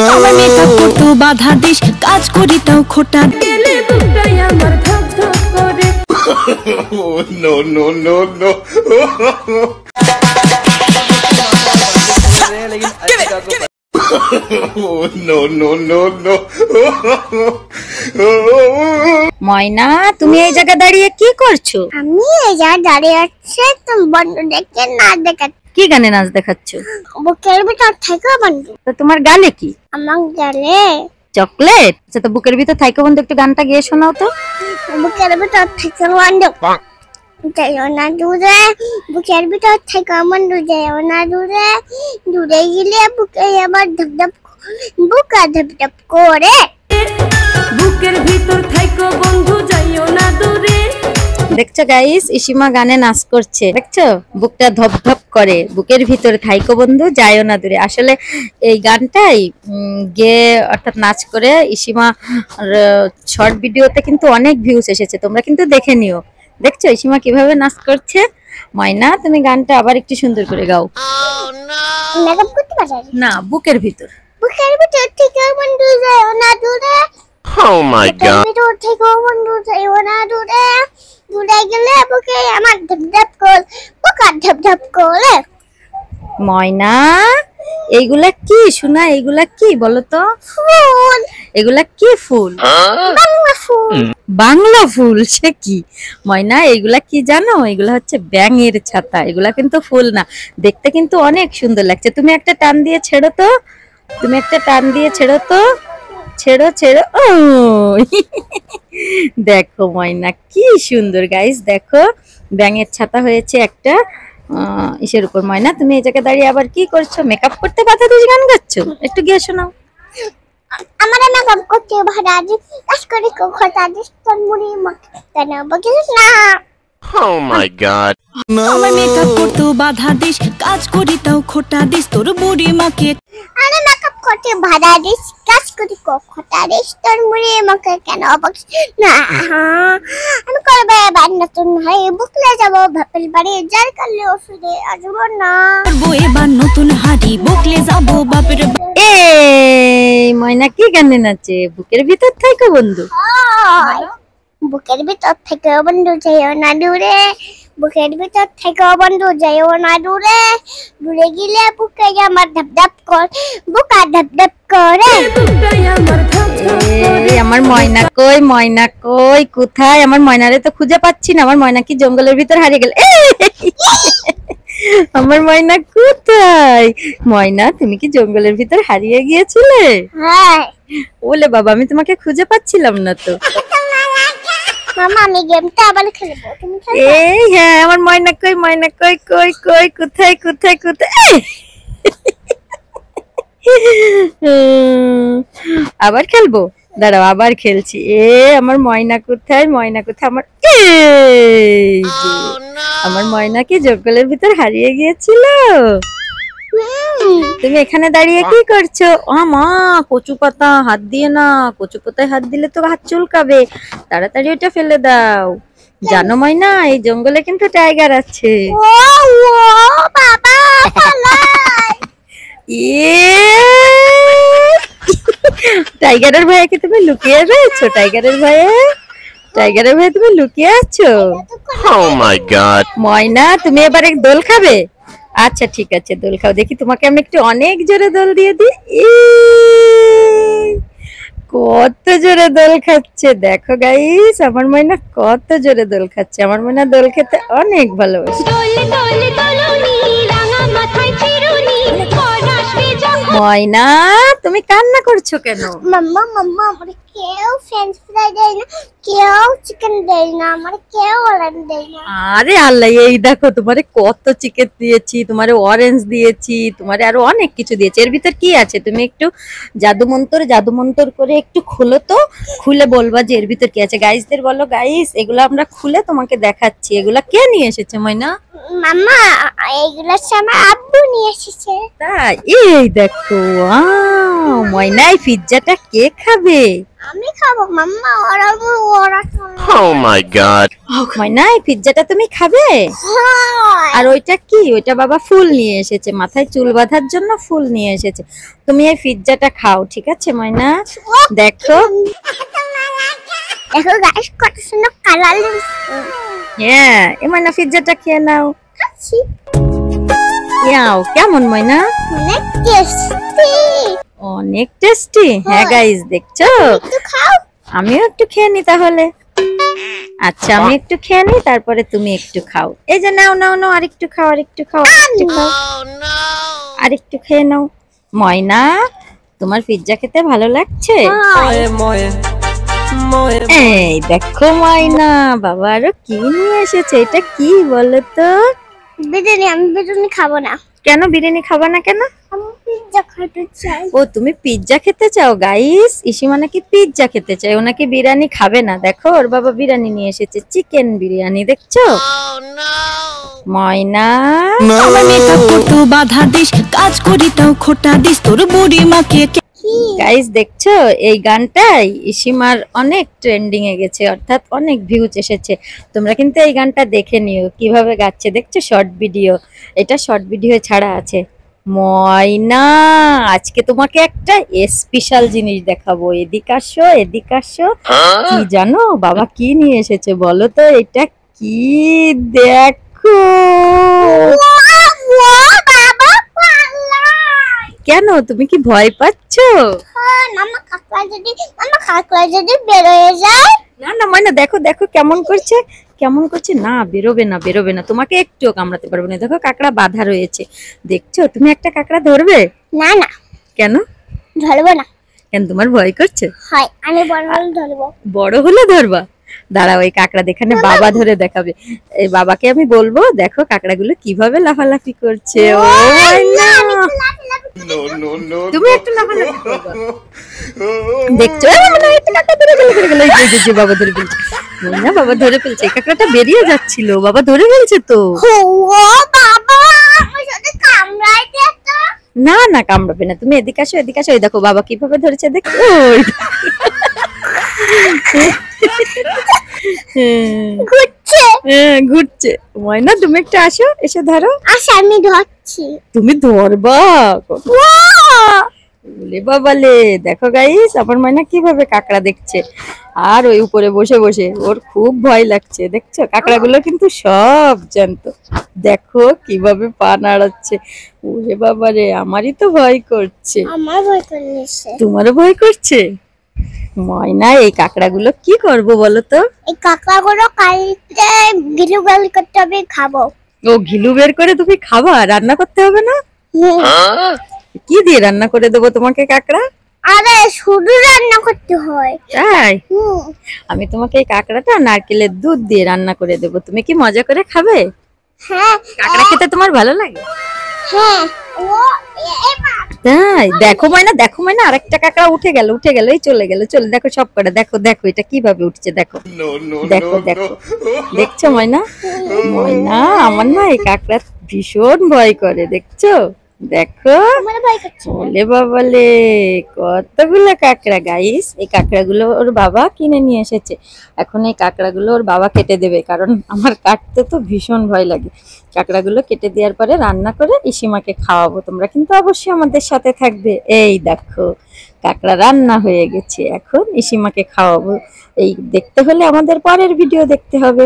আমার মেকআপ করতে বাধা দিস, কাজ করি তাও খোটা দিলে বুকটাই আমার ধক ধক করে। No no no no no no no no Moyna, তুমি এই জায়গা দাঁড়িয়ে কি করছো? আমি এই জায়গা দাঁড়িয়ে আছি তুমি বন্ধুদেরকে নাচ দেখাচ্ছি। কি গানে নাচ দেখাচ্ছ? বুকের ভিতর থেকে বন্ধু। তো তোমার গালে কি? আমার গালে চকলেট। আচ্ছা, তো বুকের ভিতর থাইকো বন্ধু একটু গানটা গেয়ে শোনাও তো। বুকের ভিতর থেকে বন্ধু যাইও না দূরে, বুকের ভিতর থেকে বন্ধু যাইও না দূরে, দূরে গেলে বুকে আবার ধপ বুকা ধপ করে। বুকের ভিতর থাইকো বন্ধু যাইও না দূরে। দেখছো গাইস, ইসিমা গানে নাচ করছে, দেখছো? বুকটা ধপ ধপ করে, বুকের ভিতরে থাইকো বন্ধু যাইও না দূরে। আসলে এই গানটাই গেয়ে অর্থাৎ নাচ করে ইসিমা শর্ট ভিডিওতে কিন্তু অনেক ভিউজ এসেছে, তোমরা কিন্তু দেখে নিও। দেখছো ইসিমা কিভাবে নাচ করছে? ময়না, তুমি গানটা আবার একটু সুন্দর করে গাও। মেকআপ করতে পারি না, বুকের ভিতর। বুকের ভিতর থেকে বন্ধু যাইও না দূরে। Oh my god ভিতর থেকে বন্ধু যাইও না দূরে, দূরে গেলে বুকে আমার ধপ করে বুকা ধপ করে। ময়না, এইগুলা কি শোনা? এইগুলা কি বলো তো? ফুল। এগুলা কি ফুল? বাংলা ফুল। বাংলা ফুল? সে কি ময়না, এইগুলা কি জানো? এগুলা হচ্ছে ব্যাঙের ছাতা, এগুলা কিন্তু ফুল না। দেখতে কিন্তু অনেক সুন্দর লাগছে। তুমি একটা টান দিয়ে ছেড়ো তো, তুমি একটা টান দিয়ে ছেড়ো তো, ছেড়ো ছেড়ো। ও দেখো ময়না কি সুন্দর। গাইস দেখো, ব্যাঙের ছাতা হয়েছে একটা ইসের উপর। ময়না, তুমি এই জায়গায় দাঁড়িয়ে আবার কি করছো? মেকআপ করতে বাধা দিস গান গাচ্ছো? একটু গিয়ে শোনাও। আমার মেকআপ করতে ভাড়া দিস, কাজ করে খোটা দিস তোর মুড়ি মাখে কেন বকিস না। Oh my god আমার মেকআপ করতে বাধা দিস, কাজ করি তাও খোটা দিস তোর বুড়ি মাকে। আরে মেকআপ করতে ভাড়া দিস, কাজ করে খোটা দিস তোর মুড়ি মাখে কেন বকিস না। আমি করবে এবার নতুন হয়ে বুকলে যাবো বাপের বাড়ি, যার কালে ফিরে আসবো না। করবো এবার নতুন হাড়ি, বকলে যাবো বাপের। এই ময়না কি গানে নাচে? বুকের ভিতর থাইকো বন্ধু। বুকের ভিতর থেকে বন্ধু যাইও না দূরে, বুকের ভিতর থেকে বন্ধু যাইও না দূরে, দূরে গেলে বুকে আমার ধপ কর বুকা ধপ করে। বুকটাই আমার ধক ধক করে। এই আমার ময়না কই? ময়না কই? কোথায় আমার ময়নারে তো খুঁজে পাচ্ছি না। আমার ময়না কি জঙ্গলের ভিতর হারিয়ে গেল? আমার ময়না কোথায়? ময়না, তুমি কি জঙ্গলের ভিতর হারিয়ে গিয়েছিলে? হ্যাঁ ওলে বাবা, আমি তোমাকে খুঁজে পাচ্ছিলাম না তো। মামা, আমি গেমটা আবার খেলবো, তুমি খেলবে? এই হ্যাঁ, আমার ময়না কই? ময়না কই? কই কই? কোথায় কোথায় কোথায়? আবার খেলবো, দাঁড়াও আবার খেলছি। আমার ময়না কোথায়? ময়না কোথায় আমার? আমার ময়না কি জঙ্গলের ভিতর হারিয়ে গিয়েছিল? তুমি এখানে দাঁড়িয়ে কি করছো? মা, কচু পাতা হাত দিয়ে না, কচু পাতায় হাত দিলে তো হাত চুলকাবে, তাড়াতাড়ি ওটা ফেলে দাও। জানো ময়না, এই জঙ্গলে কিন্তু টাইগার আছে। ও বাবা পালাই। টাইগারের ভয়ে কি তুমি লুকিয়ে রয়েছো? টাইগারের ভয়ে? টাইগারের ভয়ে তুমি লুকিয়ে আছো? Oh my god ময়না, তুমি এবারে দোল খাবে? আচ্ছা ঠিক আছে, দোল খাও। দেখি তোমাকে আমি একটু অনেক জোরে দোল দিয়ে দিই। কত জোরে দোল খাচ্ছে দেখো গাইস, আমার ময়না কত জোরে দোল খাচ্ছে। আমার ময়না দোল খেতে অনেক ভালোবাসে। ময়না, তুমি কান্না করছো কেন? মাম্মা মাম্মা, আমার কেউ ফ্রেঞ্চ ফ্রাই দেয় না, কেউ চিকেন দেয় না, আমার কেউ অরেঞ্জ দেয় না। আরে আল্লাহ, এই দেখো তোমারে কত চিকেন দিয়েছি, তোমারে অরেঞ্জ দিয়েছি, তোমারে আরো অনেক কিছু দিয়েছি। এর ভিতর কি আছে? তুমি একটু জাদু মন্তর করে একটু খুলো তো, খুলে বলবা যে এর ভিতর কি আছে। গাইসদের বলো, গাইস এগুলো আমরা খুলে তোমাকে দেখাচ্ছি। এগুলা কে নিয়ে এসেছে ময়না? মাম্মা, এইগুলো আমার আব্বু নিয়ে এসেছে। তাই? এই দেখো, ময়না এই পিজ্জাটা কে খাবে? আমি খাবো মাম্মা, ওরা Oh my god. ময়না এই পিৎজাটা তুমি খাবে? আর ওইটা কি? ওইটা বাবা ফুল নিয়ে এসেছে, মাথায় চুল বাঁধার জন্য ফুল নিয়ে এসেছে। তুমি এই পিৎজাটা খাও, ঠিক আছে ময়না? দেখো দেখো গাইস কত সুন্দর কালার। হ্যাঁ এই ময়না পিৎজাটা খেয়ে নাও। খাচ্ছি, ইয়াও কেমন ময়না? অনেক টেস্টি। অনেক টেস্টি। হ্যাঁ গাইস দেখছো, একটু খাও। আমিও একটু খেয়ে নি তাহলে। আচ্ছা আমি একটু খেয়ে নি, তারপরে তুমি একটু খাও। এই যে নাও নাও নাও, আরেকটু খাও, আরেকটু খাও, আরেকটু খাও, আরেকটু খেয়ে নাও। ময়না তোমার পিৎজা খেতে ভালো লাগছে? এই দেখো ময়না, বাবা আরো কি নিয়ে এসেছে। এটা কি বলো তো? বিরিয়ানি। আমি বিরিয়ানি খাবো না। কেন বিরিয়ানি খাবা না কেন? আমি পিৎজা খেতে চাই। ও তুমি পিৎজা খেতে চাও? গাইস ইসিমা নাকি পিৎজা খেতে চায়, ও নাকি বিরিয়ানি খাবে না। দেখো ওর বাবা বিরিয়ানি নিয়ে এসেছে, চিকেন বিরিয়ানি। দেখছো ময়না? আমার মেকআপ করতে বাধা দিস, কাজ করি তাও খোটা দিস, তোর বুড়ি মাকে গাইস দেখছো এই গানটাই ইসিমার অনেক ট্রেন্ডিং এ গেছে, অর্থাৎ অনেক ভিউজ এসেছে। তোমরা কিন্তু এই গানটা দেখে নিও কিভাবে গাচ্ছে। দেখছো শর্ট ভিডিও, এটা শর্ট ভিডিও ছাড়া আছে। ময়না আজকে তোমাকে একটা স্পেশাল জিনিস দেখাবো। এদিকে আসো, এদিকে আসো। কি জানো বাবা কি নিয়ে এসেছে বলো তো? এটা কি দেখো। কেন তুমি কি ভয় পাচ্ছো? কাকড়া যদি বেরোয় যায়। না না ময়না দেখো দেখো কেমন করছে, কেমন করছে। না বেরোবে না, বেরোবে না, তোমাকে একটুও কামড়াতে পারবে না। দেখো কাকড়া বাঁধা রয়েছে, দেখছো? তুমি একটা কাকড়া ধরবে? না না কেন ধরবো না। কেন তোমার ভয় করছে? হয় আমি বড় হলে ধরবো। বড় হলে ধরবা? দাঁড়াও এই কাকড়া দেখানে বাবা ধরে দেখাবে। এই বাবাকে আমি বলবো দেখো কাকড়াগুলো কিভাবে লাফালাফি করছে। ও ময়না No, no, no. তুমি একটু লাফালাফি করবা। দেখছো না একটা কাকড়া ধরে গেল, এই যে বাবা ধরে ফেলছে। ময়না বাবা ধরে ফেলছে, এই কাকড়াটা বেরিয়ে যাচ্ছিল, বাবা ধরে ফেলছে তো। ও বাবা আমার সাথে কামড়ায় দে তো। না না কামড়াবে না, তুমি এদিকে আসো, এদিকে আসো। এই দেখো বাবা কিভাবে ধরেছে, দেখো। ঘুরছে। হ্যাঁ ঘুরছে। ময়না তুমি একটু আসো, এসে ধরো। আচ্ছা আমি ধরছি। তুমি ধরবা? বলে বাবালে দেখো গাইস আমার ময়না কিভাবে কাকড়া দেখছে, আর ওই উপরে বসে বসে ওর খুব ভয় লাগছে। দেখছো কাকড়াগুলো কিন্তু সব জ্যান্ত। দেখো কিভাবে পা নাড়াচ্ছে। ওরে বাবারে আমারই তো ভয় করছে। আমার ভয় করছে। তোমারও ভয় করছে? ময়না এই কাকড়াগুলো কি করব বলো তো? এই কাকাগুলো কালকে গিলু গাল করতে হবে, খাবো। ও ঘিলু বের করে তুমি খাবা? রান্না করতে হবে না? কি দিয়ে রান্না করে দেবো তোমাকে কাকড়া? আরে শুধু রান্না করতে হয়। তাই আমি তোমাকে এই কাকড়াটা নারকেলের দুধ দিয়ে রান্না করে দেবো, তুমি কি মজা করে খাবে? হ্যাঁ কাকড়া খেতে তোমার ভালো লাগে? হ্যাঁ। ও এবার তাই দেখো ময়না, দেখো ময়না আরেকটা কাকড়া উঠে গেল, উঠে গেল, এই চলে গেল, চলে দেখো সব করে। দেখো দেখো এটা কিভাবে উঠছে, দেখো No, no, দেখো no, দেখো। no. দেখছো ময়না? ময়না আমার না এই কাকড়া ভীষণ ভয় করে, দেখছো? দেখো আমার ভয় করছে। ওলে বাবালে কতগুলো কাকড়া। গাইস এই কাকড়াগুলো ওর বাবা কিনে নিয়ে এসেছে, এখন এই কাকড়াগুলো ওর বাবা কেটে দেবে, কারণ আমার কাটতে তো ভীষণ ভয় লাগে। কাকড়াগুলো কেটে দেওয়ার পরে রান্না করে ইসিমাকে খাওয়াবো। তোমরা কিন্তু অবশ্যই আমাদের সাথে থাকবে। এই দেখো কাকড়া রান্না হয়ে গেছে, এখন ইসিমাকে খাওয়াবো। এই দেখতে হলে আমাদের পরের ভিডিও দেখতে হবে।